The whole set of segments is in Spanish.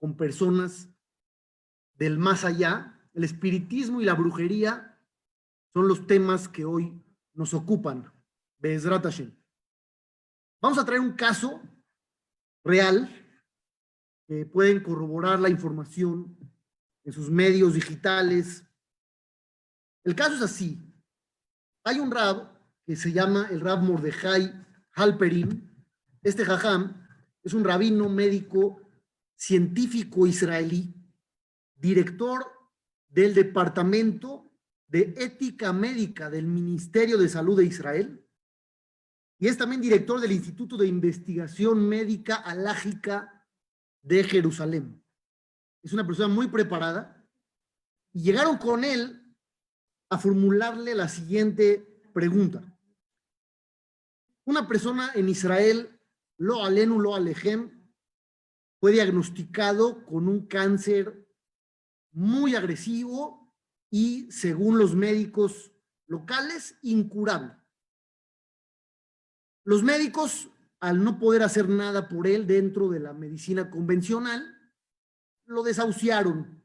con personas del más allá. El espiritismo y la brujería son los temas que hoy nos ocupan. Be'ezrat Hashem. Vamos a traer un caso real que pueden corroborar la información en sus medios digitales. El caso es así. Hay un rab que se llama el Rab Mordejai Halperin. Este jajam es un rabino médico científico israelí, director del Departamento de Ética Médica del Ministerio de Salud de Israel, y es también director del Instituto de Investigación Médica Alágica de Jerusalén. Es una persona muy preparada, y llegaron con él a formularle la siguiente pregunta. Una persona en Israel, lo alenu, lo alejem, fue diagnosticado con un cáncer muy agresivo y, según los médicos locales, incurable. Los médicos, al no poder hacer nada por él dentro de la medicina convencional, lo desahuciaron.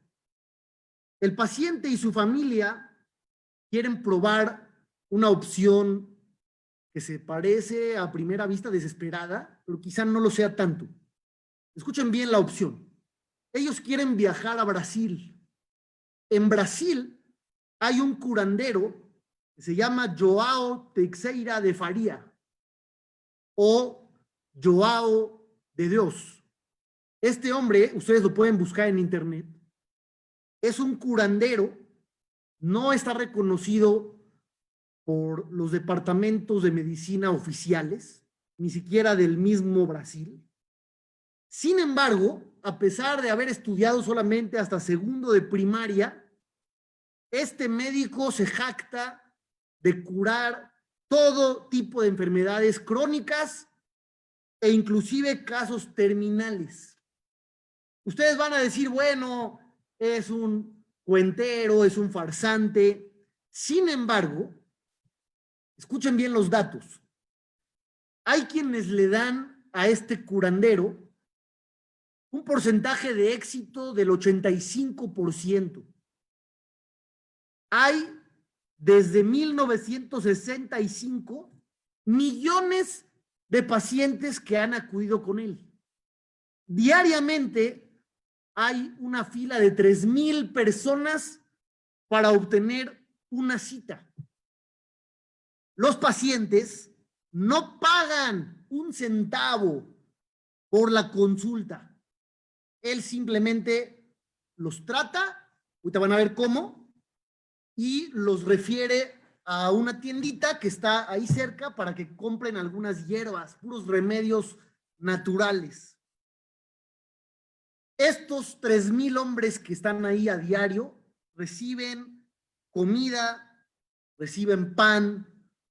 El paciente y su familia quieren probar una opción que se parece a primera vista desesperada, pero quizá no lo sea tanto. Escuchen bien la opción. Ellos quieren viajar a Brasil. En Brasil hay un curandero que se llama Joao Teixeira de Faria o Joao de Dios. Este hombre, ustedes lo pueden buscar en internet, es un curandero, no está reconocido por los departamentos de medicina oficiales, ni siquiera del mismo Brasil. Sin embargo, a pesar de haber estudiado solamente hasta segundo de primaria, este médico se jacta de curar todo tipo de enfermedades crónicas e inclusive casos terminales. Ustedes van a decir, bueno, es un cuentero, es un farsante. Sin embargo, escuchen bien los datos. Hay quienes le dan a este curandero un porcentaje de éxito del 85%. Hay desde 1965 millones de pacientes que han acudido con él. Diariamente hay una fila de 3,000 personas para obtener una cita. Los pacientes no pagan un centavo por la consulta. Él simplemente los trata, ahorita van a ver cómo, y los refiere a una tiendita que está ahí cerca para que compren algunas hierbas, puros remedios naturales. Estos 3,000 hombres que están ahí a diario reciben comida, reciben pan,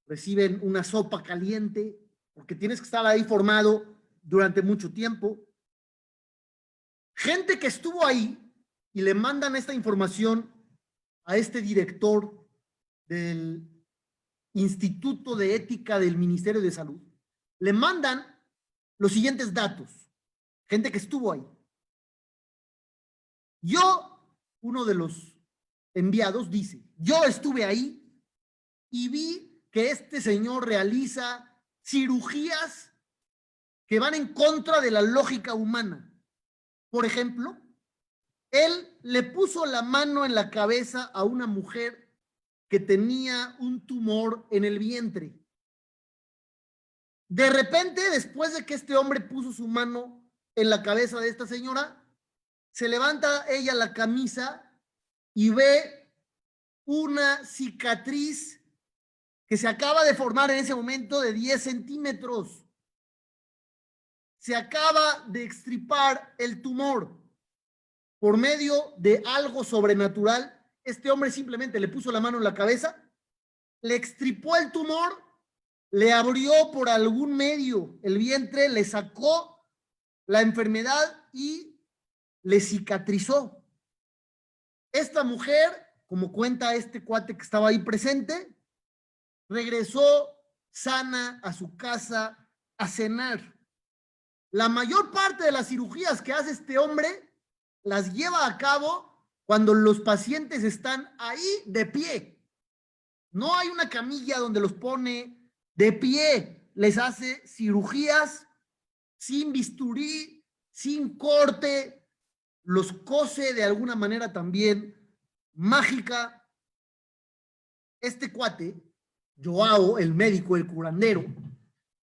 reciben una sopa caliente, porque tienes que estar ahí formado durante mucho tiempo. Gente que estuvo ahí y le mandan esta información a este director del Instituto de Ética del Ministerio de Salud, le mandan los siguientes datos. Gente que estuvo ahí. Uno de los enviados dice, yo estuve ahí y vi que este señor realiza cirugías que van en contra de la lógica humana. Por ejemplo, él le puso la mano en la cabeza a una mujer que tenía un tumor en el vientre. De repente, después de que este hombre puso su mano en la cabeza de esta señora, se levanta ella la camisa y ve una cicatriz que se acaba de formar en ese momento de 10 centímetros. Se acaba de extirpar el tumor por medio de algo sobrenatural. Este hombre simplemente le puso la mano en la cabeza, le extirpó el tumor, le abrió por algún medio el vientre, le sacó la enfermedad y le cicatrizó. Esta mujer, como cuenta este cuate que estaba ahí presente, regresó sana a su casa a cenar. La mayor parte de las cirugías que hace este hombre las lleva a cabo cuando los pacientes están ahí de pie. No hay una camilla donde los pone de pie. Les hace cirugías sin bisturí, sin corte, los cose de alguna manera también mágica. Este cuate, Joao, el médico, el curandero,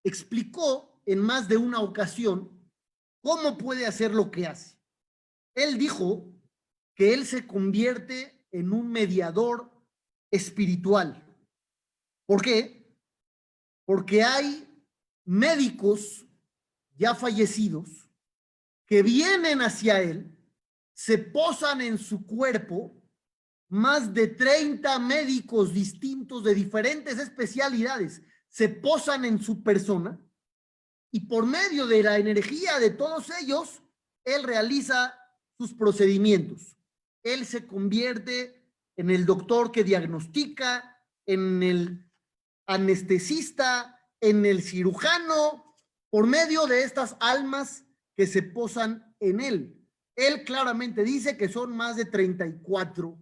explicó en más de una ocasión cómo puede hacer lo que hace. Él dijo que él se convierte en un mediador espiritual. ¿Por qué? Porque hay médicos ya fallecidos que vienen hacia él, se posan en su cuerpo, más de 30 médicos distintos de diferentes especialidades se posan en su persona y por medio de la energía de todos ellos, él realiza sus procedimientos. Él se convierte en el doctor que diagnostica, en el anestesista, en el cirujano, por medio de estas almas que se posan en él. Él claramente dice que son más de 34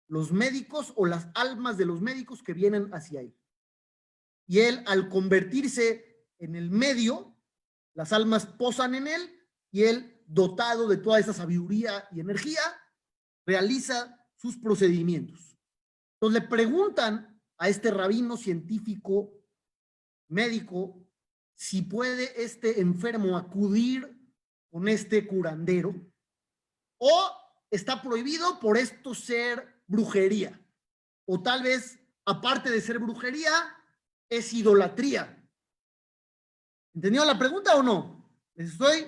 los médicos o las almas de los médicos que vienen hacia él. Y él, al convertirse en el medio, las almas posan en él y él, dotado de toda esa sabiduría y energía, realiza sus procedimientos. Entonces le preguntan a este rabino científico, médico, si puede este enfermo acudir con este curandero o está prohibido por esto ser brujería. O tal vez, aparte de ser brujería, es idolatría. ¿Entendió la pregunta o no? Les estoy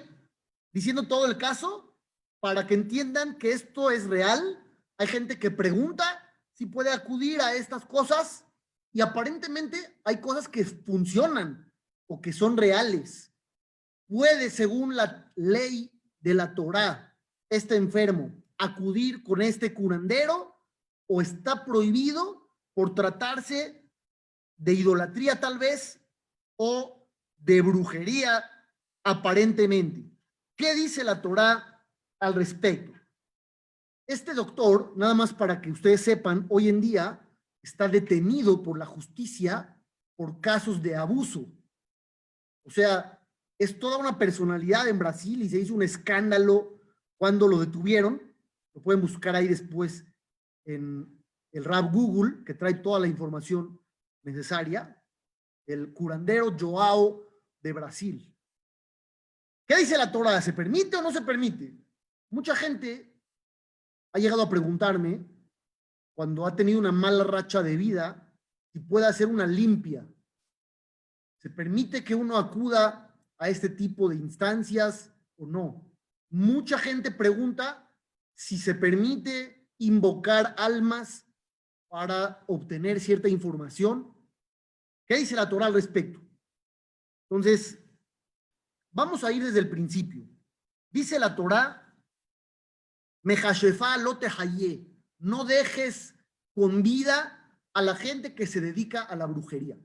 diciendo todo el caso para que entiendan que esto es real. Hay gente que pregunta si puede acudir a estas cosas y aparentemente hay cosas que funcionan o que son reales. Puede, según la ley de la Torá, este enfermo acudir con este curandero o está prohibido por tratarse de idolatría tal vez o de brujería aparentemente. ¿Qué dice la Torá al respecto? Este doctor, nada más para que ustedes sepan, hoy en día está detenido por la justicia por casos de abuso. O sea, es toda una personalidad en Brasil y se hizo un escándalo cuando lo detuvieron. Lo pueden buscar ahí después en el Rap Google, que trae toda la información necesaria. El curandero Joao de Brasil. ¿Qué dice la Torá? ¿Se permite o no se permite? Mucha gente ha llegado a preguntarme, cuando ha tenido una mala racha de vida, si puede hacer una limpia. ¿Se permite que uno acuda a este tipo de instancias o no? Mucha gente pregunta si se permite invocar almas para obtener cierta información. ¿Qué dice la Torá al respecto? Entonces, vamos a ir desde el principio. Dice la Torá, Mejashefá lote hayé, no dejes con vida a la gente que se dedica a la brujería.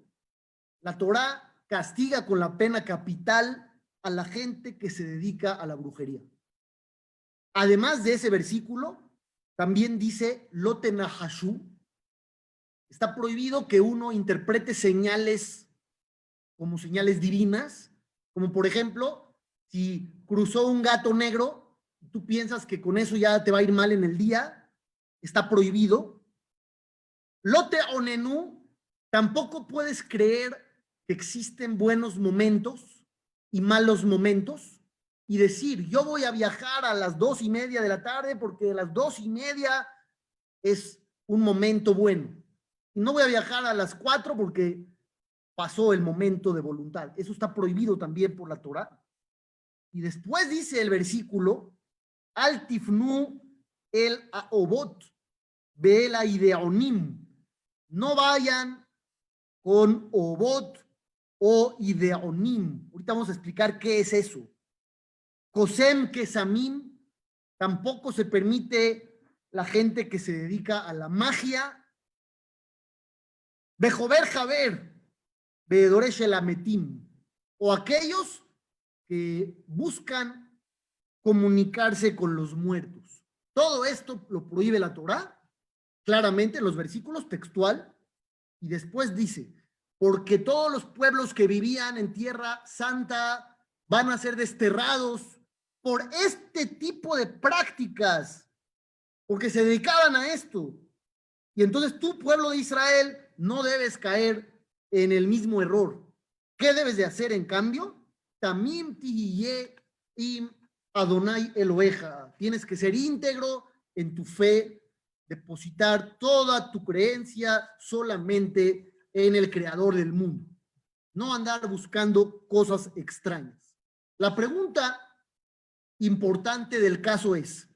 La Torá castiga con la pena capital a la gente que se dedica a la brujería. Además de ese versículo, también dice lote nahashu, está prohibido que uno interprete señales como señales divinas, como por ejemplo, si cruzó un gato negro, tú piensas que con eso ya te va a ir mal en el día, está prohibido. Lote onenú, tampoco puedes creer que existen buenos momentos y malos momentos y decir, yo voy a viajar a las 2:30 de la tarde porque a las 2:30 es un momento bueno. Y no voy a viajar a las 4 porque pasó el momento de voluntad. Eso está prohibido también por la Torá. Y después dice el versículo, Al tifnu el aobot, vela ideonim. No vayan con obot o ideonim. Ahorita vamos a explicar qué es eso. Kosem kesamim, tampoco se permite la gente que se dedica a la magia. Bejover javer, veedoresh elametim, o aquellos que buscan comunicarse con los muertos. Todo esto lo prohíbe la Torá, claramente en los versículos textual, y después dice, porque todos los pueblos que vivían en tierra santa van a ser desterrados por este tipo de prácticas, porque se dedicaban a esto. Y entonces tú, pueblo de Israel, no debes caer en el mismo error. ¿Qué debes de hacer en cambio? Tamim tihiyeh im Adonai Eloheja. Tienes que ser íntegro en tu fe, depositar toda tu creencia solamente en el creador del mundo. No andar buscando cosas extrañas. La pregunta importante del caso es,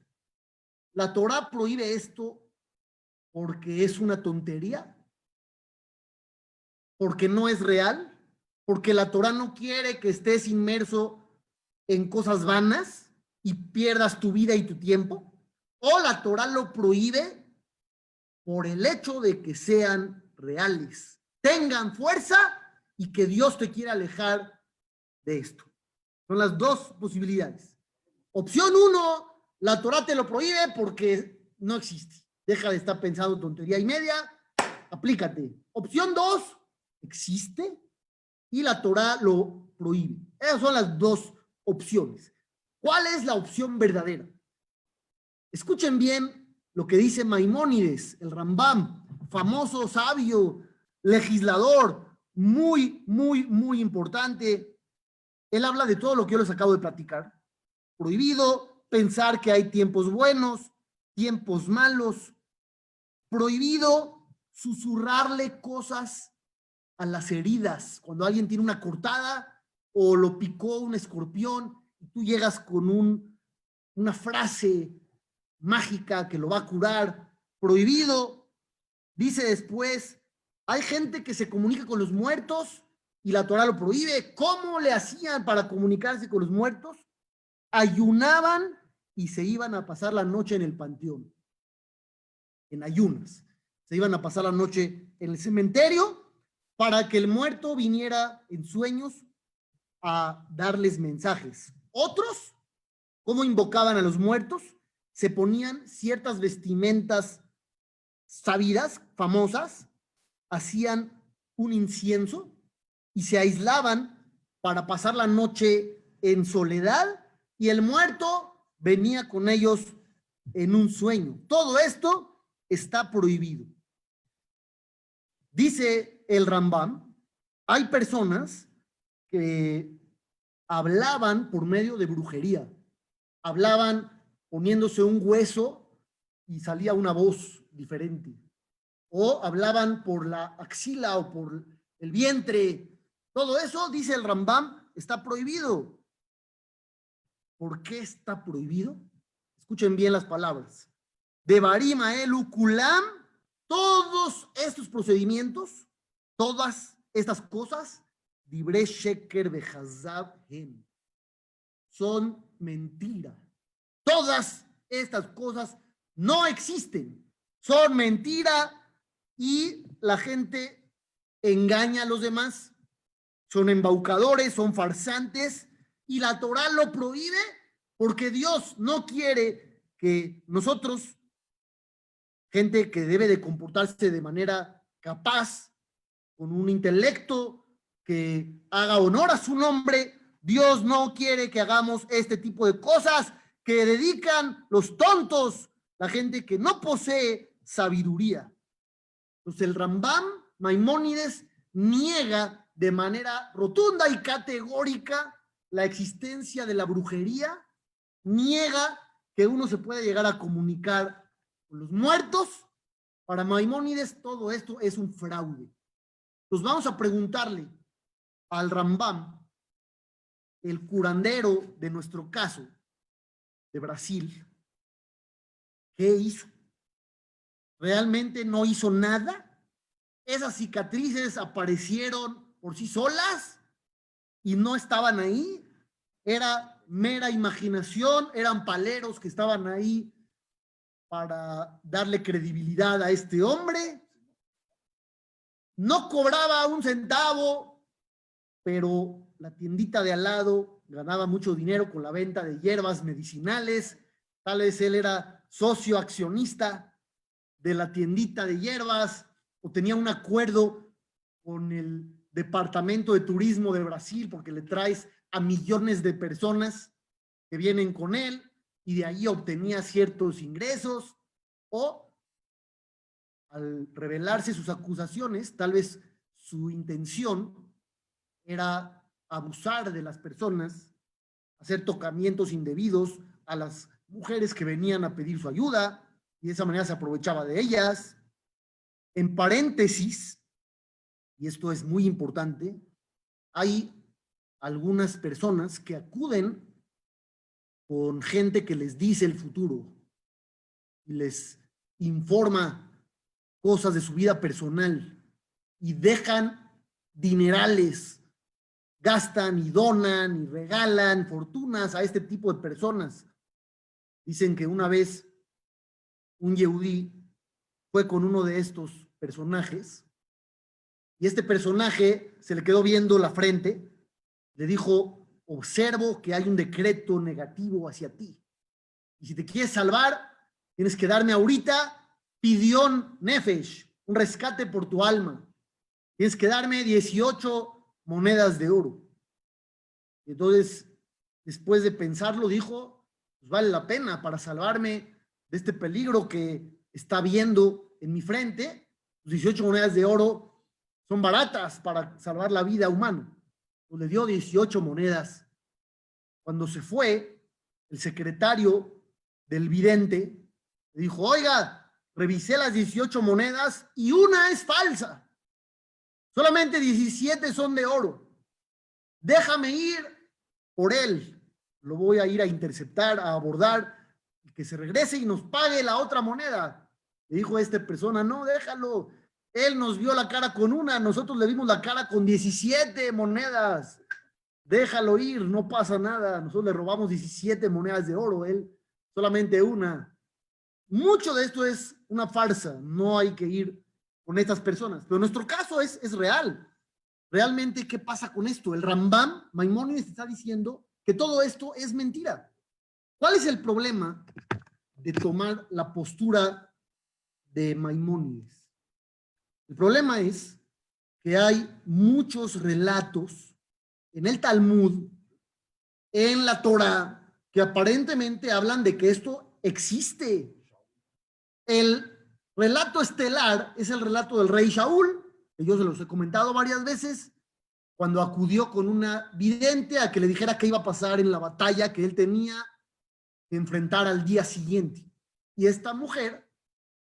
¿la Torá prohíbe esto porque es una tontería? ¿Porque no es real? ¿Porque la Torá no quiere que estés inmerso en cosas vanas y pierdas tu vida y tu tiempo? ¿O la Torá lo prohíbe por el hecho de que sean reales, tengan fuerza y que Dios te quiera alejar de esto? Son las dos posibilidades. Opción 1, la Torá te lo prohíbe porque no existe. Deja de estar pensando tontería y media, aplícate. Opción 2, existe y la Torá lo prohíbe. Esas son las dos opciones. ¿Cuál es la opción verdadera? Escuchen bien lo que dice Maimónides, el Rambam, famoso sabio, legislador, muy importante. Él habla de todo lo que yo les acabo de platicar. Prohibido pensar que hay tiempos buenos, tiempos malos. Prohibido susurrarle cosas a las heridas. Cuando alguien tiene una cortada o lo picó un escorpión y tú llegas con una frase mágica que lo va a curar. Prohibido. Dice después, hay gente que se comunica con los muertos y la Torá lo prohíbe. ¿Cómo le hacían para comunicarse con los muertos? Ayunaban y se iban a pasar la noche en el panteón, en ayunas. Se iban a pasar la noche en el cementerio para que el muerto viniera en sueños a darles mensajes. Otros, ¿cómo invocaban a los muertos? Se ponían ciertas vestimentas sabidas, famosas, hacían un incienso y se aislaban para pasar la noche en soledad y el muerto venía con ellos en un sueño. Todo esto está prohibido. Dice el Rambam, hay personas que hablaban por medio de brujería, hablaban poniéndose un hueso y salía una voz diferente, o hablaban por la axila o por el vientre. Todo eso, dice el Rambam, está prohibido. ¿Por qué está prohibido? Escuchen bien las palabras. Devarim Aelu Kulam, todos estos procedimientos, todas estas cosas, Dibre Sheker Behazab Hem, son mentira. Todas estas cosas no existen, son mentira y la gente engaña a los demás, son embaucadores, son farsantes y la Torá lo prohíbe porque Dios no quiere que nosotros, gente que debe de comportarse de manera capaz, con un intelecto que haga honor a su nombre, Dios no quiere que hagamos este tipo de cosas que dedican los tontos, la gente que no posee sabiduría. Entonces el Rambam Maimónides niega de manera rotunda y categórica la existencia de la brujería, niega que uno se puede llegar a comunicar con los muertos. Para Maimónides todo esto es un fraude. Entonces vamos a preguntarle al Rambam, el curandero de nuestro caso, de Brasil, ¿qué hizo? ¿Realmente no hizo nada? ¿Esas cicatrices aparecieron por sí solas y no estaban ahí? ¿Era mera imaginación? ¿Eran paleros que estaban ahí para darle credibilidad a este hombre? No cobraba un centavo, pero la tiendita de al lado ganaba mucho dinero con la venta de hierbas medicinales, tal vez él era socio accionista de la tiendita de hierbas o tenía un acuerdo con el Departamento de Turismo de Brasil porque le traes a millones de personas que vienen con él y de ahí obtenía ciertos ingresos, o al revelarse sus acusaciones, tal vez su intención era abusar de las personas, hacer tocamientos indebidos a las mujeres que venían a pedir su ayuda y de esa manera se aprovechaba de ellas. En paréntesis, y esto es muy importante, hay algunas personas que acuden con gente que les dice el futuro y les informa cosas de su vida personal y dejan dinerales, gastan y donan y regalan fortunas a este tipo de personas. Dicen que una vez un yehudí fue con uno de estos personajes y este personaje se le quedó viendo la frente, le dijo: observo que hay un decreto negativo hacia ti y si te quieres salvar tienes que darme ahorita pidión nefesh, un rescate por tu alma. Tienes que darme 18 monedas de oro. Entonces, después de pensarlo, dijo: pues vale la pena para salvarme de este peligro que está viendo en mi frente. 18 monedas de oro son baratas para salvar la vida humana. Pues le dio 18 monedas. Cuando se fue, el secretario del vidente le dijo: oiga, revisé las 18 monedas y una es falsa. Solamente 17 son de oro. Déjame ir por él. Lo voy a ir a interceptar, a abordar, y que se regrese y nos pague la otra moneda. Le dijo a esta persona: no, déjalo. Él nos vio la cara con una, nosotros le vimos la cara con 17 monedas. Déjalo ir, no pasa nada. Nosotros le robamos 17 monedas de oro, él solamente una. Mucho de esto es una farsa, no hay que ir con estas personas. Pero nuestro caso es real. Realmente, ¿qué pasa con esto? El Rambam, Maimónides, está diciendo que todo esto es mentira. ¿Cuál es el problema de tomar la postura de Maimónides? El problema es que hay muchos relatos en el Talmud, en la Torá, que aparentemente hablan de que esto existe. El relato estelar es el relato del rey Shaul, que yo se los he comentado varias veces, cuando acudió con una vidente a que le dijera qué iba a pasar en la batalla que él tenía que enfrentar al día siguiente. Y esta mujer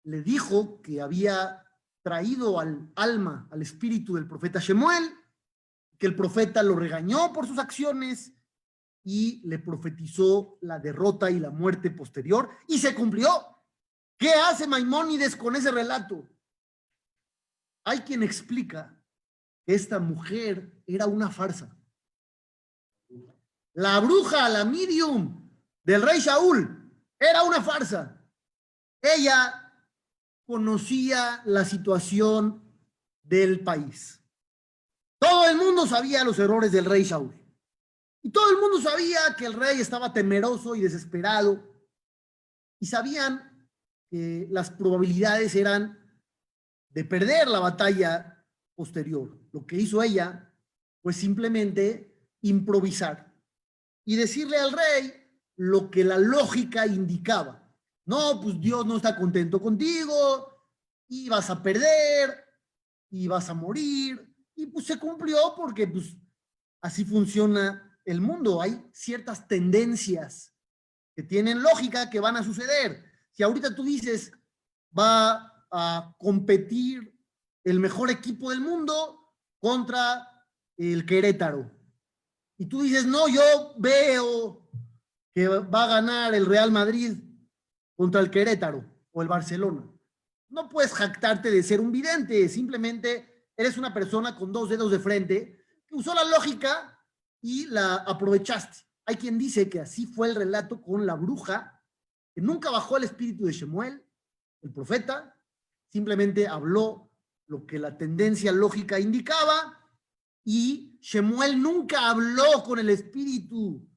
le dijo que había traído al alma, al espíritu del profeta Shemuel, que el profeta lo regañó por sus acciones y le profetizó la derrota y la muerte posterior, y se cumplió. ¿Qué hace Maimónides con ese relato? Hay quien explica que esta mujer era una farsa. La bruja, la medium del rey Shaul, era una farsa. Ella conocía la situación del país. Todo el mundo sabía los errores del rey Shaul. Y todo el mundo sabía que el rey estaba temeroso y desesperado. Y sabían que las probabilidades eran de perder la batalla posterior. Lo que hizo ella fue simplemente improvisar y decirle al rey lo que la lógica indicaba. No, pues Dios no está contento contigo, y vas a perder, y vas a morir. Y pues se cumplió porque pues así funciona el mundo. Hay ciertas tendencias que tienen lógica que van a suceder. Si ahorita tú dices, va a competir el mejor equipo del mundo contra el Querétaro, y tú dices, no, yo veo que va a ganar el Real Madrid contra el Querétaro o el Barcelona. No puedes jactarte de ser un vidente, simplemente eres una persona con dos dedos de frente que usó la lógica y la aprovechaste. Hay quien dice que así fue el relato con la bruja, que nunca bajó el espíritu de Shemuel, el profeta, simplemente habló lo que la tendencia lógica indicaba y Shemuel nunca habló con el espíritu,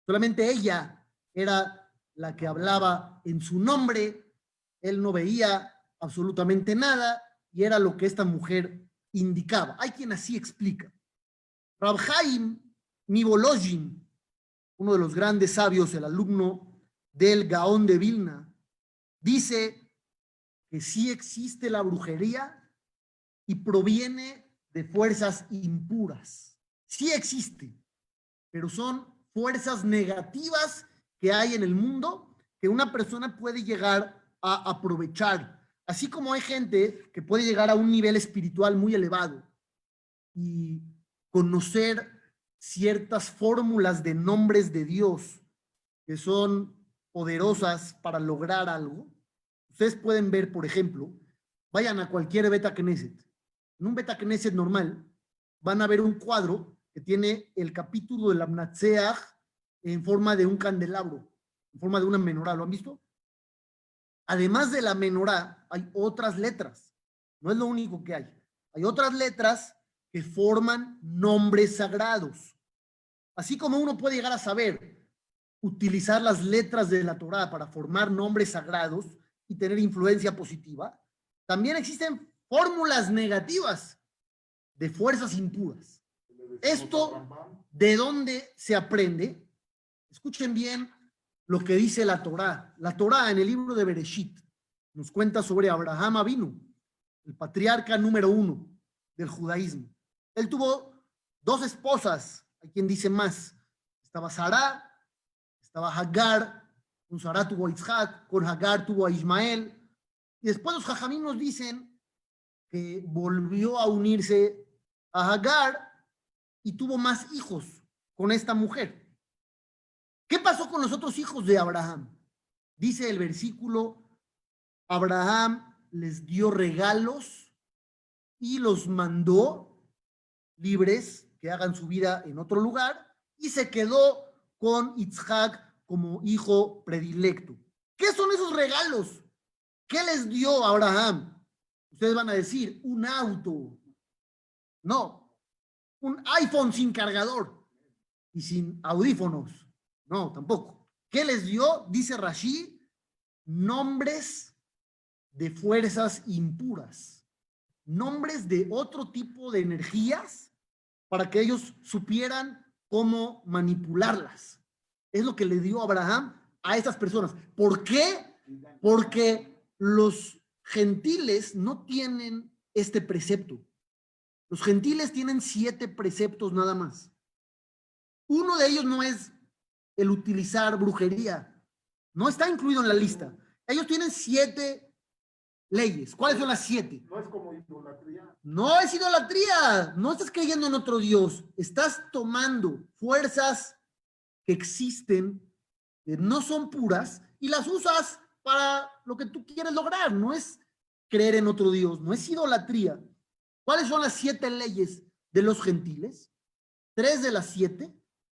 solamente ella era la que hablaba en su nombre, él no veía absolutamente nada y era lo que esta mujer indicaba. Hay quien así explica. Rab Chaim Mivolojin, uno de los grandes sabios, el alumno del Gaón de Vilna, dice que sí existe la brujería y proviene de fuerzas impuras. Sí existe, pero son fuerzas negativas que hay en el mundo que una persona puede llegar a aprovechar. Así como hay gente que puede llegar a un nivel espiritual muy elevado y conocer ciertas fórmulas de nombres de Dios que son poderosas para lograr algo. Ustedes pueden ver, por ejemplo, vayan a cualquier Beta Knesset. En un Beta Knesset normal van a ver un cuadro que tiene el capítulo del Amnatseach en forma de un candelabro, en forma de una menorá. ¿Lo han visto? Además de la menorá, hay otras letras. No es lo único que hay. Hay otras letras que forman nombres sagrados. Así como uno puede llegar a saber utilizar las letras de la Torá para formar nombres sagrados y tener influencia positiva, también existen fórmulas negativas de fuerzas impuras. ¿Esto de dónde se aprende? Escuchen bien lo que dice la Torá. La Torá en el libro de Bereshit nos cuenta sobre Abraham Avinu, el patriarca número 1 del judaísmo. Él tuvo 2 esposas, hay quien dice más. Estaba Sará, estaba Hagar, con Sará tuvo a Isaac, con Hagar tuvo a Ismael. Y después los jajamim nos dicen que volvió a unirse a Hagar y tuvo más hijos con esta mujer. ¿Qué pasó con los otros hijos de Abraham? Dice el versículo, Abraham les dio regalos y los mandó libres que hagan su vida en otro lugar y se quedó con Isaac como hijo predilecto. ¿Qué son esos regalos? ¿Qué les dio Abraham? Ustedes van a decir, un auto. No, un iPhone sin cargador y sin audífonos. No, tampoco. ¿Qué les dio? Dice Rashi, nombres de fuerzas impuras, nombres de otro tipo de energías para que ellos supieran cómo manipularlas. Es lo que le dio Abraham a estas personas. ¿Por qué? Porque los gentiles no tienen este precepto. Los gentiles tienen 7 preceptos nada más. Uno de ellos no es el utilizar brujería. No está incluido en la lista. Ellos tienen 7 leyes. ¿Cuáles son las 7? No es como idolatría. No es idolatría. No estás creyendo en otro Dios. Estás tomando fuerzas que existen, que no son puras, y las usas para lo que tú quieres lograr. No es creer en otro Dios. No es idolatría. ¿Cuáles son las 7 leyes de los gentiles? 3 de las 7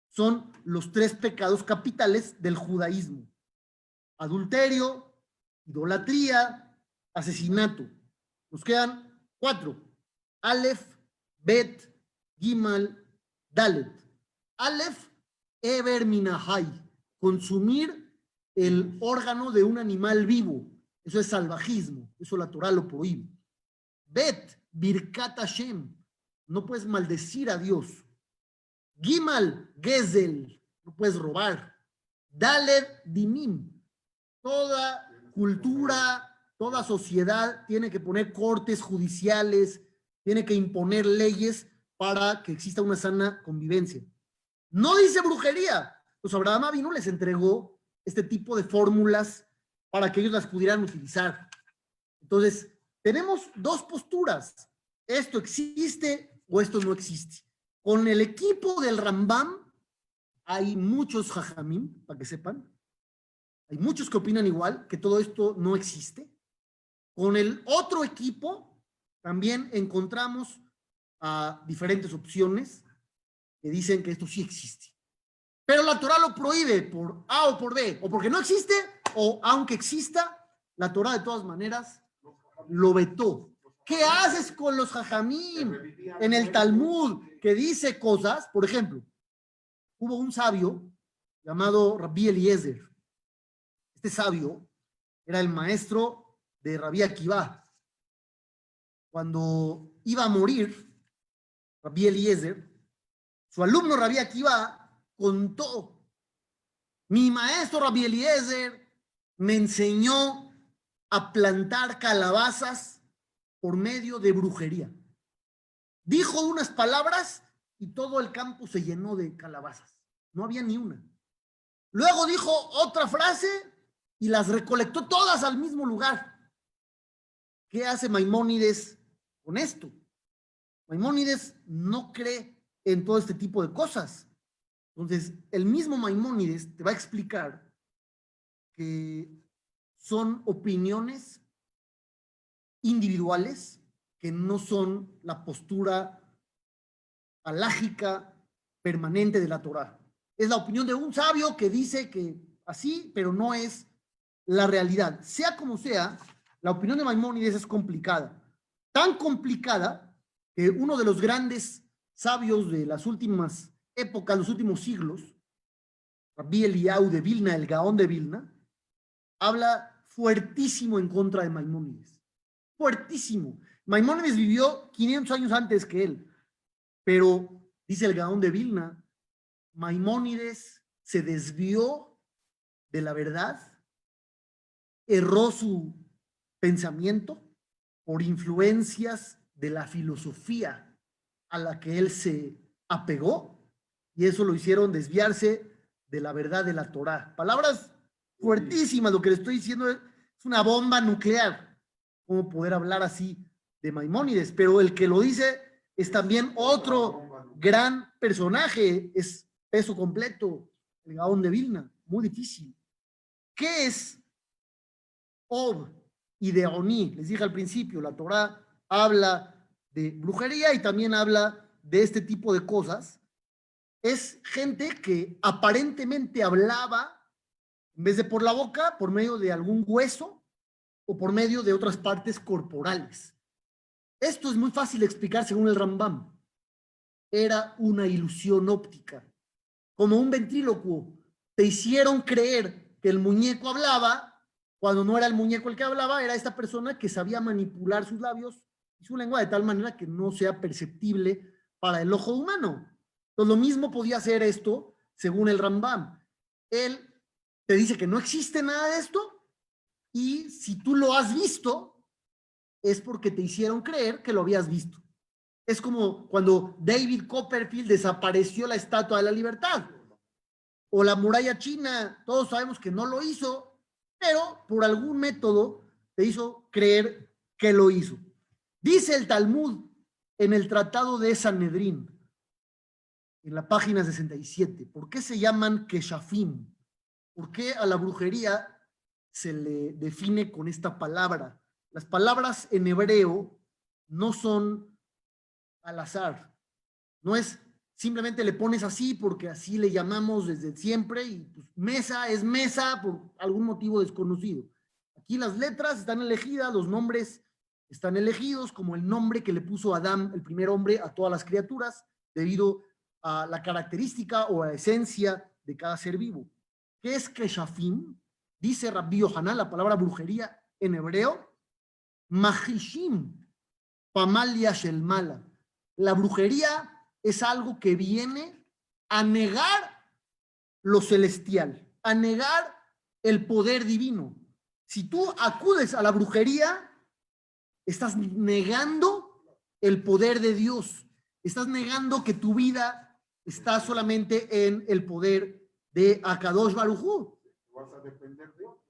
son los 3 pecados capitales del judaísmo: adulterio, idolatría, asesinato. Nos quedan 4: Aleph, Bet, Gimal, Dalet. Aleph, Eber Minahai, consumir el órgano de un animal vivo. Eso es salvajismo, eso la Torah lo prohíbe. Bet, Birkat Hashem, no puedes maldecir a Dios. Gimal, Gezel, no puedes robar. Dalet, Dinim, toda cultura, toda sociedad tiene que poner cortes judiciales, tiene que imponer leyes para que exista una sana convivencia. No dice brujería. Pues Abraham Avinu les entregó este tipo de fórmulas para que ellos las pudieran utilizar. Entonces, tenemos 2 posturas. Esto existe o esto no existe. Con el equipo del Rambam hay muchos jajamim, para que sepan. Hay muchos que opinan igual, que todo esto no existe. Con el otro equipo también encontramos diferentes opciones que dicen que esto sí existe. Pero la Torah lo prohíbe por A o por B, o porque no existe, o aunque exista, la Torah de todas maneras lo vetó. ¿Qué haces con los jajamim en el Talmud que dice cosas? Por ejemplo, hubo un sabio llamado Rabbi Eliezer. Este sabio era el maestro de Rabbi Akiva. Cuando iba a morir Rabbi Eliezer, su alumno Rabbi Akiva contó: mi maestro Rabbi Eliezer me enseñó a plantar calabazas por medio de brujería. Dijo unas palabras y todo el campo se llenó de calabazas. No había ni una. Luego dijo otra frase y las recolectó todas al mismo lugar. ¿Qué hace Maimónides con esto? Maimónides no cree en todo este tipo de cosas. Entonces, el mismo Maimónides te va a explicar que son opiniones individuales que no son la postura alágica permanente de la Torá. Es la opinión de un sabio que dice que así, pero no es la realidad. Sea como sea, la opinión de Maimónides es complicada. Tan complicada que uno de los grandes sabios de las últimas épocas, los últimos siglos, Rabbi Eliyahu de Vilna, el Gaón de Vilna, habla fuertísimo en contra de Maimónides. Fuertísimo. Maimónides vivió 500 años antes que él, pero dice el Gaón de Vilna, Maimónides se desvió de la verdad, erró su pensamiento por influencias de la filosofía a la que él se apegó, y eso lo hicieron desviarse de la verdad de la Torá. Palabras fuertísimas, lo que le estoy diciendo es una bomba nuclear. ¿Cómo poder hablar así de Maimónides? Pero el que lo dice es también otro gran personaje, es peso completo, el Gaón de Vilna, muy difícil. ¿Qué es Ob y de Oni? Les dije al principio, la Torá habla de brujería y también habla de este tipo de cosas. Es gente que aparentemente hablaba, en vez de por la boca, por medio de algún hueso o por medio de otras partes corporales. Esto es muy fácil de explicar según el Rambam. Era una ilusión óptica, como un ventrílocuo. Te hicieron creer que el muñeco hablaba, cuando no era el muñeco el que hablaba, era esta persona que sabía manipular sus labios y su lengua de tal manera que no sea perceptible para el ojo humano. Entonces, lo mismo podía hacer esto según el Rambam. Él te dice que no existe nada de esto, y si tú lo has visto, es porque te hicieron creer que lo habías visto. Es como cuando David Copperfield desapareció la Estatua de la Libertad, o la muralla china. Todos sabemos que no lo hizo, pero por algún método te hizo creer que lo hizo. Dice el Talmud en el Tratado de Sanedrín, en la página 67, ¿por qué se llaman Keshafim? ¿Por qué a la brujería se le define con esta palabra? Las palabras en hebreo no son al azar. No es simplemente le pones así porque así le llamamos desde siempre y pues, mesa es mesa por algún motivo desconocido. Aquí las letras están elegidas, los nombres están elegidos como el nombre que le puso Adán, el primer hombre, a todas las criaturas, debido a la característica o a la esencia de cada ser vivo. ¿Qué es Keshafim? Dice Rabbi Yohanan, la palabra brujería en hebreo, Mahishim, Pamalia Shelmala. La brujería es algo que viene a negar lo celestial, a negar el poder divino. Si tú acudes a la brujería, estás negando el poder de Dios, estás negando que tu vida está solamente en el poder de Akadosh Baruj Hu.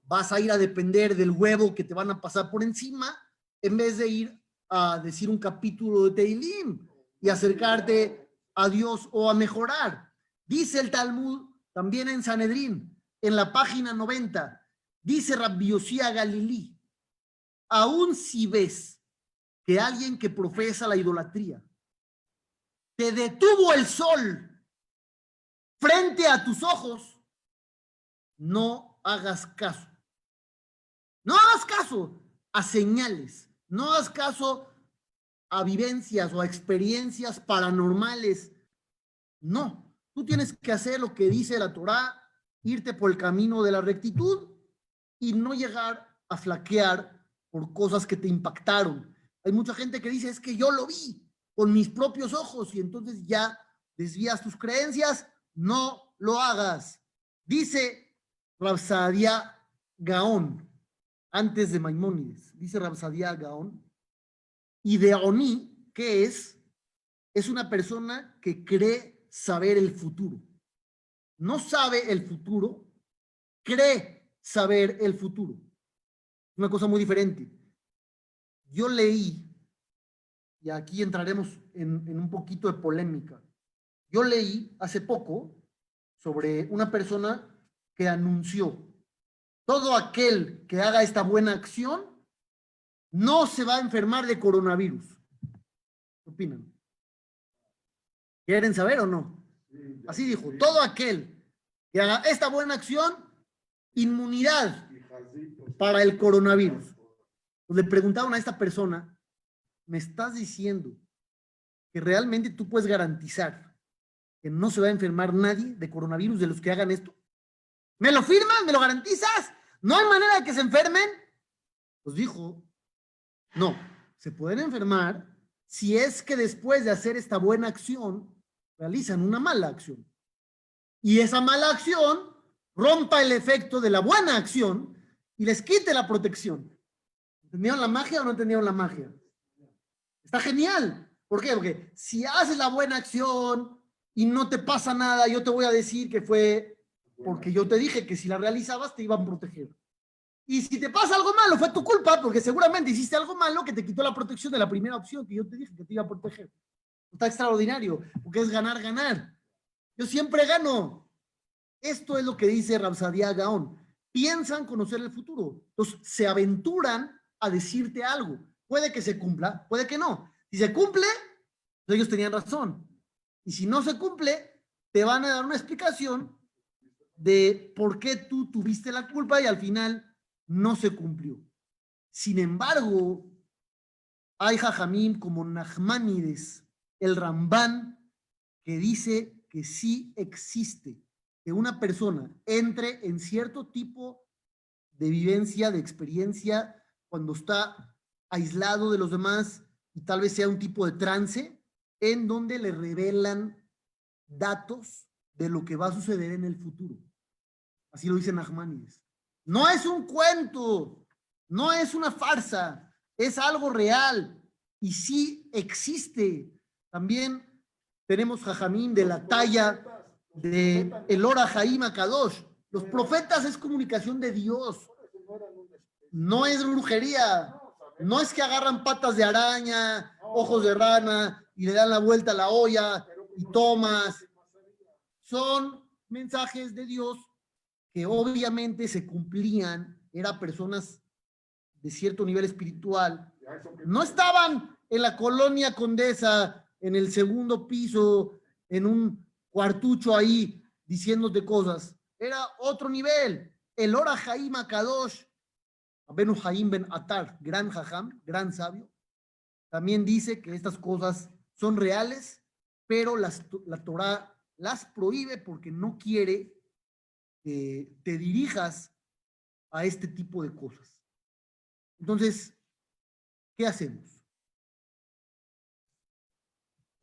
Vas a ir a depender del huevo que te van a pasar por encima, en vez de ir a decir un capítulo de Teilim y acercarte a Dios o a mejorar. Dice el Talmud también en Sanedrín, en la página 90, dice Rabbi Yosía Galilí, aún si ves que alguien que profesa la idolatría te detuvo el sol frente a tus ojos, no hagas caso. No hagas caso a señales, no hagas caso a vivencias o a experiencias paranormales. No, tú tienes que hacer lo que dice la Torá, irte por el camino de la rectitud y no llegar a flaquear por cosas que te impactaron. Hay mucha gente que dice, es que yo lo vi con mis propios ojos y entonces ya desvías tus creencias. No lo hagas. Dice Rav Saadia Gaón, antes de Maimónides, dice Rav Saadia Gaón, y de Oni, ¿qué es? Es una persona que cree saber el futuro. No sabe el futuro, cree saber el futuro. Una cosa muy diferente. Yo leí, y aquí entraremos en un poquito de polémica, yo leí hace poco sobre una persona que anunció, todo aquel que haga esta buena acción no se va a enfermar de coronavirus. ¿Qué opinan? ¿Quieren saber o no? Así dijo, todo aquel que haga esta buena acción, inmunidad para el coronavirus. Pues le preguntaron a esta persona, ¿me estás diciendo que realmente tú puedes garantizar que no se va a enfermar nadie de coronavirus de los que hagan esto? ¿Me lo firmas? ¿Me lo garantizas? ¿No hay manera de que se enfermen? Pues dijo, no, se pueden enfermar si es que después de hacer esta buena acción realizan una mala acción. Y esa mala acción rompa el efecto de la buena acción y les quite la protección. ¿Entendieron la magia o no entendieron la magia? Está genial. ¿Por qué? Porque si haces la buena acción y no te pasa nada, yo te voy a decir que fue porque yo te dije que si la realizabas te iban a proteger. Y si te pasa algo malo, fue tu culpa, porque seguramente hiciste algo malo que te quitó la protección de la primera opción que yo te dije que te iba a proteger. Está extraordinario, porque es ganar, ganar. Yo siempre gano. Esto es lo que dice Rav Saadia Gaón. Piensan conocer el futuro. Entonces, se aventuran a decirte algo. Puede que se cumpla, puede que no. Si se cumple, pues ellos tenían razón. Y si no se cumple, te van a dar una explicación de por qué tú tuviste la culpa y al final no se cumplió. Sin embargo, hay jajamim como Nachmanides, el Rambán, que dice que sí existe que una persona entre en cierto tipo de vivencia, de experiencia, cuando está aislado de los demás y tal vez sea un tipo de trance, en donde le revelan datos de lo que va a suceder en el futuro. Así lo dice Nachmanides. No es un cuento, no es una farsa, es algo real y sí existe. También tenemos jajamín de la talla de el Ora Jaim Akadosh. Los profetas es comunicación de Dios, no es brujería, no es que agarran patas de araña, ojos de rana y le dan la vuelta a la olla y tomas. Son mensajes de Dios que obviamente se cumplían, eran personas de cierto nivel espiritual, no estaban en la colonia Condesa, en el segundo piso, en un cuartucho ahí, diciéndote cosas, era otro nivel. El Ora Jaim Akadosh, Abenu Jaim Ben Atar, gran jajam, gran sabio, también dice que estas cosas son reales, pero la Torá las prohíbe porque no quiere que te dirijas a este tipo de cosas. Entonces, ¿qué hacemos?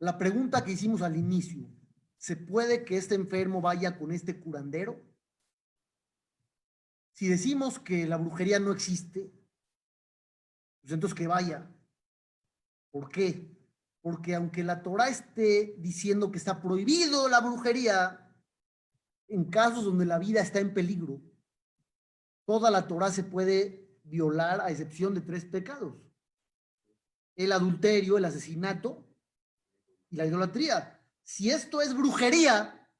La pregunta que hicimos al inicio, ¿se puede que este enfermo vaya con este curandero? Si decimos que la brujería no existe, pues entonces que vaya. ¿Por qué? Porque aunque la Torá esté diciendo que está prohibido la brujería, en casos donde la vida está en peligro, toda la Torá se puede violar a excepción de 3 pecados: el adulterio, el asesinato y la idolatría. Si esto es brujería,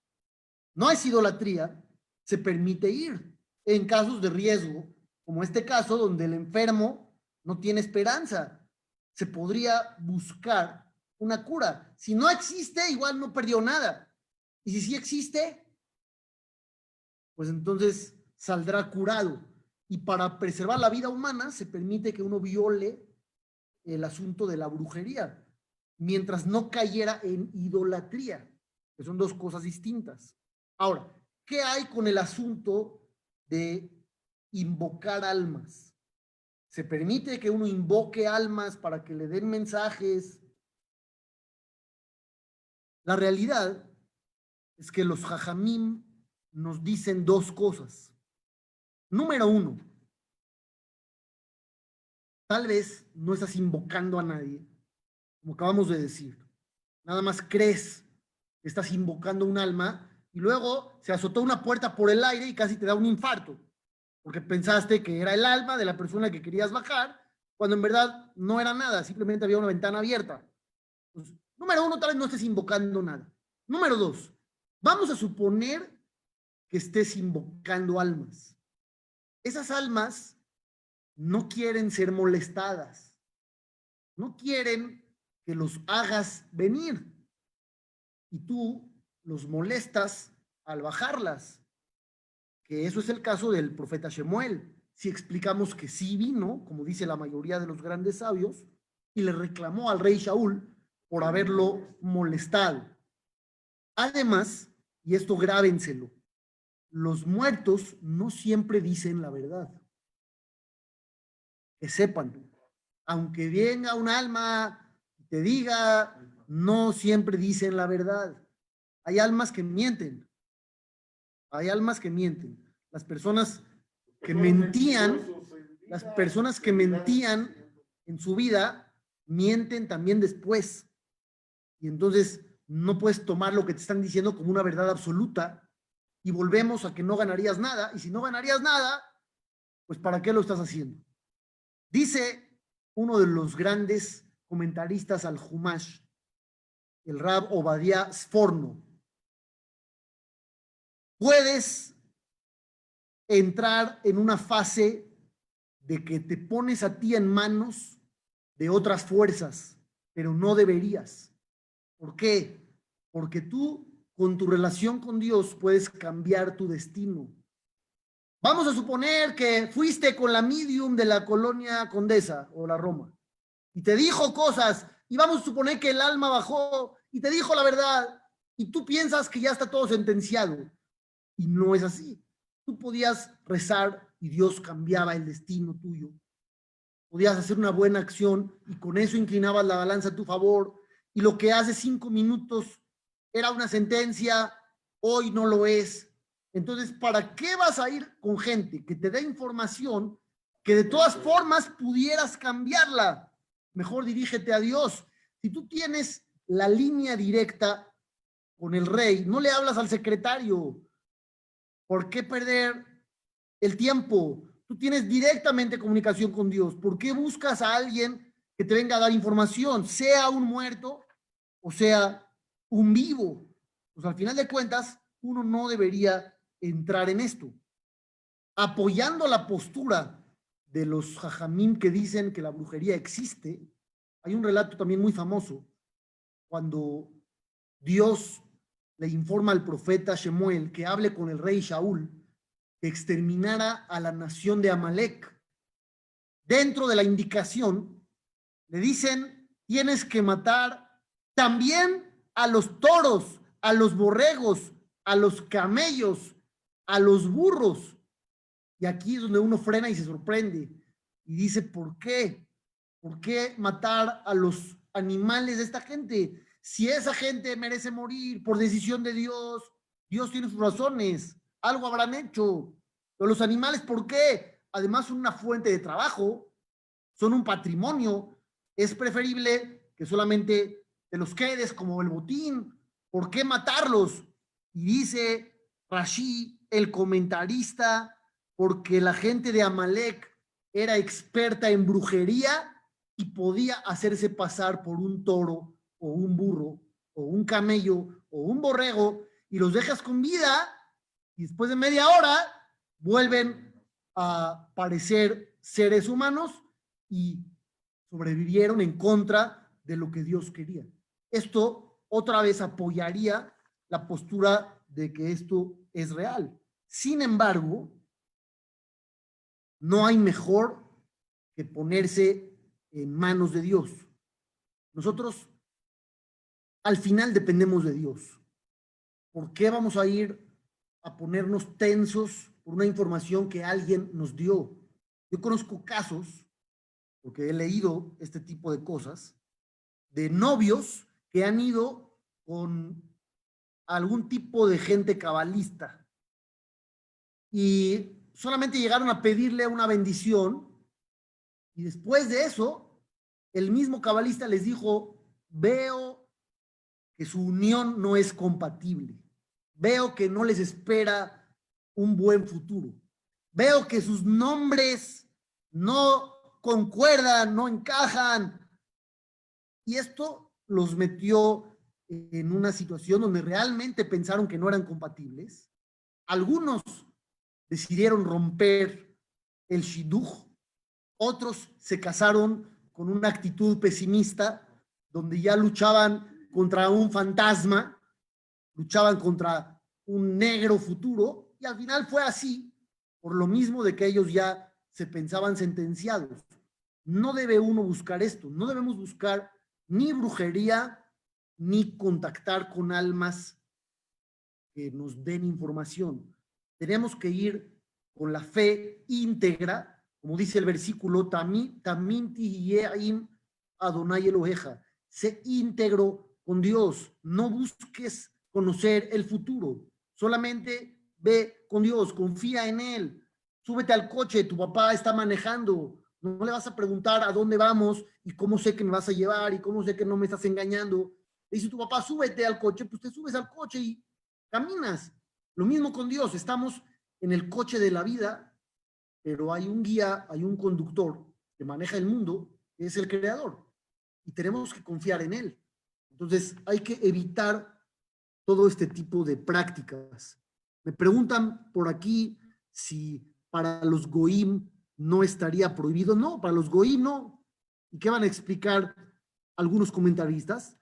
no es idolatría, se permite ir en casos de riesgo, como este caso donde el enfermo no tiene esperanza. Se podría buscar una cura. Si no existe, igual no perdió nada. Y si sí existe, pues entonces saldrá curado. Y para preservar la vida humana se permite que uno viole el asunto de la brujería. mientras no cayera en idolatría, que son dos cosas distintas. Ahora, ¿qué hay con el asunto de invocar almas? ¿Se permite que uno invoque almas para que le den mensajes? La realidad es que los jajamim nos dicen dos cosas. Número uno, tal vez no estás invocando a nadie, como acabamos de decir. Nada más crees que estás invocando un alma y luego se azotó una puerta por el aire y casi te da un infarto, porque pensaste que era el alma de la persona que querías bajar, cuando en verdad no era nada, simplemente había una ventana abierta. Entonces, número uno, tal vez no estés invocando nada. Número dos, vamos a suponer que estés invocando almas. Esas almas no quieren ser molestadas, no quieren que los hagas venir y tú los molestas al bajarlas, que eso es el caso del profeta Shemuel. Si explicamos que sí vino, como dice la mayoría de los grandes sabios, y le reclamó al rey Shaul por haberlo molestado. Además, y esto grábenselo, los muertos no siempre dicen la verdad. Que sepan, aunque venga un alma y te diga, no siempre dicen la verdad. Hay almas que mienten. Hay almas que mienten. Las personas que mentían, las personas que mentían en su vida, mienten también después. Y entonces no puedes tomar lo que te están diciendo como una verdad absoluta. Y volvemos a que no ganarías nada. Y si no ganarías nada, pues ¿para qué lo estás haciendo? Dice uno de los grandes comentaristas al Humash, el Rab Obadiah Sforno, puedes entrar en una fase de que te pones a ti en manos de otras fuerzas, pero no deberías. ¿Por qué? Porque tú, con tu relación con Dios, puedes cambiar tu destino. Vamos a suponer que fuiste con la medium de la colonia Condesa o la Roma y te dijo cosas, y vamos a suponer que el alma bajó y te dijo la verdad, y tú piensas que ya está todo sentenciado, y no es así. Tú podías rezar y Dios cambiaba el destino tuyo. Podías hacer una buena acción y con eso inclinabas la balanza a tu favor, y lo que hace 5 minutos era una sentencia, hoy no lo es. Entonces, ¿para qué vas a ir con gente que te dé información que de todas formas pudieras cambiarla? Mejor dirígete a Dios. Si tú tienes la línea directa con el rey, no le hablas al secretario. ¿Por qué perder el tiempo? Tú tienes directamente comunicación con Dios. ¿Por qué buscas a alguien que te venga a dar información, sea un muerto o sea un vivo? Pues al final de cuentas, uno no debería entrar en esto. Apoyando la postura de los jajamín que dicen que la brujería existe, hay un relato también muy famoso, cuando Dios le informa al profeta Shemuel que hable con el rey Shaul, que exterminara a la nación de Amalek. Dentro de la indicación, le dicen, tienes que matar también a los toros, a los borregos, a los camellos, a los burros. Y aquí es donde uno frena y se sorprende y dice, ¿por qué? ¿Por qué matar a los animales de esta gente? Si esa gente merece morir por decisión de Dios, Dios tiene sus razones, algo habrán hecho. Pero los animales, ¿por qué? Además son una fuente de trabajo, son un patrimonio. Es preferible que solamente te los quedes como el botín. ¿Por qué matarlos? Y dice Rashi, el comentarista, porque la gente de Amalek era experta en brujería y podía hacerse pasar por un toro o un burro o un camello o un borrego y los dejas con vida y después de media hora vuelven a parecer seres humanos y sobrevivieron en contra de lo que Dios quería. Esto otra vez apoyaría la postura de que esto es real. Sin embargo, no hay mejor que ponerse en manos de Dios. Nosotros al final dependemos de Dios. ¿Por qué vamos a ir a ponernos tensos por una información que alguien nos dio? Yo conozco casos, porque he leído este tipo de cosas, de novios que han ido con algún tipo de gente cabalista y solamente llegaron a pedirle una bendición y después de eso, el mismo cabalista les dijo, veo que su unión no es compatible, veo que no les espera un buen futuro, veo que sus nombres no concuerdan, no encajan, y esto los metió en una situación donde realmente pensaron que no eran compatibles. Algunos decidieron romper el shidduch, otros se casaron con una actitud pesimista, donde ya luchaban contra un fantasma, luchaban contra un negro futuro, y al final fue así, por lo mismo de que ellos ya se pensaban sentenciados. No debe uno buscar esto, no debemos buscar ni brujería, ni contactar con almas que nos den información. Tenemos que ir con la fe íntegra, como dice el versículo, tamim tihiyeim Adonai Eloheja. Sé íntegro con Dios, no busques conocer el futuro, solamente ve con Dios, confía en Él. Súbete al coche, tu papá está manejando, no le vas a preguntar a dónde vamos y cómo sé que me vas a llevar y cómo sé que no me estás engañando. Le dice tu papá, súbete al coche, pues te subes al coche y caminas. Lo mismo con Dios, estamos en el coche de la vida, pero hay un guía, hay un conductor que maneja el mundo, que es el creador, y tenemos que confiar en él. Entonces hay que evitar todo este tipo de prácticas. Me preguntan por aquí si para los goim no estaría prohibido. No, para los goim no. ¿Y qué van a explicar algunos comentaristas?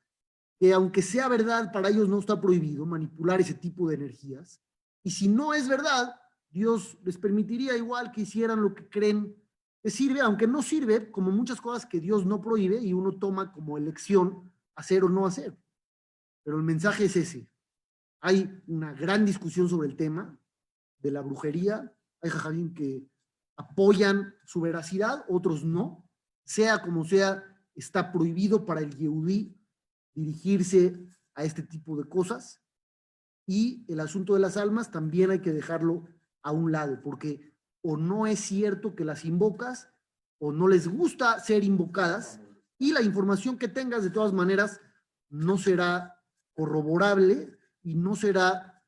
Que aunque sea verdad, para ellos no está prohibido manipular ese tipo de energías. Y si no es verdad, Dios les permitiría igual que hicieran lo que creen que sirve, aunque no sirve, como muchas cosas que Dios no prohíbe y uno toma como elección hacer o no hacer. Pero el mensaje es ese. Hay una gran discusión sobre el tema de la brujería. Hay jajamín que apoyan su veracidad, otros no. Sea como sea, está prohibido para el yehudí dirigirse a este tipo de cosas. Y el asunto de las almas también hay que dejarlo a un lado, porque o no es cierto que las invocas, o no les gusta ser invocadas, y la información que tengas de todas maneras no será corroborable y no será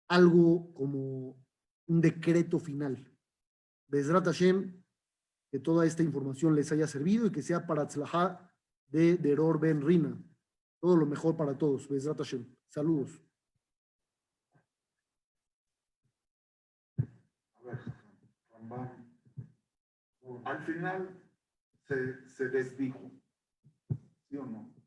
algo como un decreto final. Bezrat Hashem, que toda esta información les haya servido y que sea para Tzlahá de Deror Ben Rina. Todo lo mejor para todos. Bezrat Hashem. Saludos. A ver, Rambam, al final se desdijo, ¿sí o no?